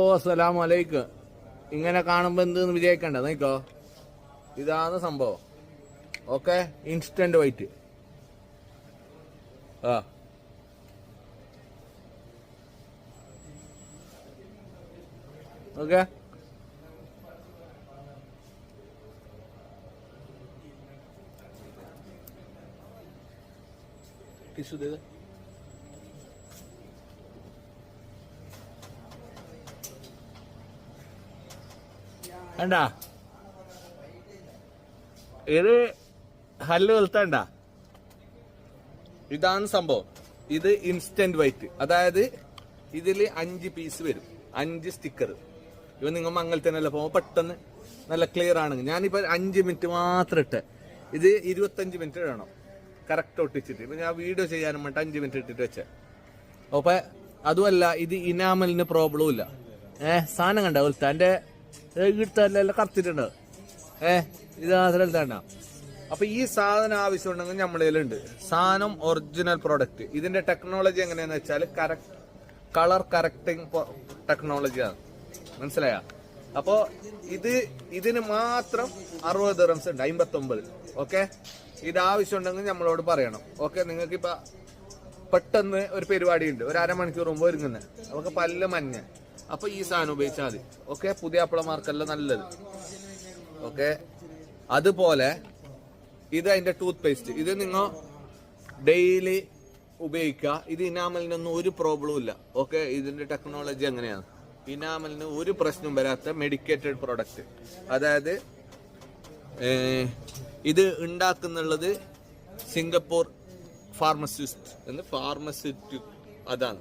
അസ്സലാമു അലൈക്കും. ഇങ്ങനെ കാണുമ്പോൾ എന്തെന്ന് വിചാരിക്കണ്ട, നോക്കോ, ഇതാണ് സംഭവം. Okay, instant white. Okay, tissue ദേ. വേണ്ട, ഇത് ഹല്ല് വെളുത്തണ്ട. ഇതാണ് സംഭവം. ഇത് ഇൻസ്റ്റന്റ് വൈറ്റ്, അതായത് ഇതില് 5 പീസ് വരും, 5 സ്റ്റിക്കർ. ഇവ നിങ്ങൾ മംഗലത്തിനല്ല പോകുമ്പോൾ പെട്ടെന്ന് നല്ല ക്ലിയർ ആണെങ്കിൽ. ഞാനിപ്പോ 5 മിനിറ്റ് മാത്രം ഇട്ട്, ഇത് 25 മിനിറ്റ് ഇടണം കറക്റ്റ് ഒട്ടിച്ചിട്ട്. ഇപ്പൊ ഞാൻ വീഡിയോ ചെയ്യാനും വേണ്ടി 5 മിനിറ്റ് ഇട്ടിട്ട് വെച്ച. അപ്പൊ അതുമല്ല, ഇത് ഇനാമലിന് പ്രോബ്ലം ഇല്ല. സാധനം കണ്ട പോലത്തെ എന്റെ ഇടുത്തല്ല കറത്തിട്ടുണ്ട്. ഇത് മാത്രല്ല. അപ്പൊ ഈ സാധനം ആവശ്യമുണ്ടെങ്കിൽ നമ്മളെ കയ്യിലുണ്ട്. സാധനം ഒറിജിനൽ പ്രോഡക്റ്റ്. ഇതിന്റെ ടെക്നോളജി എങ്ങനെയാന്ന് വെച്ചാൽ കളർ കറക്റ്റിംഗ് ടെക്നോളജിയാണ്. മനസ്സിലായ? അപ്പോ ഇതിന് മാത്രം 60 ദിർഹംസ് ഉണ്ട്, 59. ഓക്കെ, ഇത് ആവശ്യമുണ്ടെങ്കിൽ നമ്മളോട് പറയണം. ഓക്കെ, നിങ്ങൾക്ക് ഇപ്പൊ പെട്ടെന്ന് ഒരു പരിപാടി ഉണ്ട്, ഒരു അരമണിക്കൂർ മുമ്പ് ഒരുങ്ങുന്നത്, നമുക്ക് പല്ല് മഞ്ഞ, അപ്പൊ ഈ സാധനം ഉപയോഗിച്ചാൽ മതി. ഓക്കെ, പുതിയ അപ്പളമാർക്കല്ല നല്ലത്. ഓക്കെ, അതുപോലെ ഇത് അതിന്റെ ടൂത്ത് പേസ്റ്റ്. ഇത് നിങ്ങൾ ഡെയിലി ഉപയോഗിക്കുക. ഇത് ഇനാമലിനൊന്നും ഒരു പ്രോബ്ലം ഇല്ല. ഓക്കെ, ഇതിന്റെ ടെക്നോളജി എങ്ങനെയാണ്? ഇനാമലിന് ഒരു പ്രശ്നം വരാത്ത മെഡിക്കേറ്റഡ് പ്രൊഡക്റ്റ്. അതായത് ഇത് ഉണ്ടാക്കുന്നുള്ളത് സിംഗപ്പൂർ ഫാർമസ്യൂട്ടിക് അതാണ്.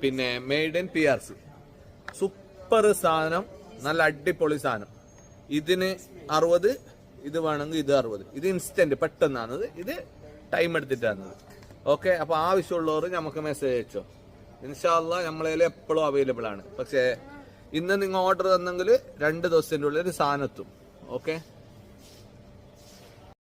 പിന്നെ മെയ്ഡ് ഇൻ PRC. സൂപ്പർ സാധനം, നല്ല അടിപൊളി സാധനം. ഇതിന് 60, ഇത് വേണമെങ്കിൽ ഇത് 60. ഇത് ഇൻസ്റ്റന്റ് പെട്ടെന്നാണത്, ഇത് ടൈം എടുത്തിട്ടാണത്. ഓക്കെ, അപ്പൊ ആവശ്യമുള്ളവർ നമുക്ക് മെസ്സേജ് അയച്ചോ. ഇൻഷാ അല്ലാഹ് നമ്മളെ എപ്പോഴും അവൈലബിൾ ആണ്. പക്ഷേ ഇന്ന് നിങ്ങൾ ഓർഡർ തന്നെങ്കിൽ 2 ദിവസത്തിന്റെ ഉള്ളിൽ സാധനം എത്തും. ഓക്കെ.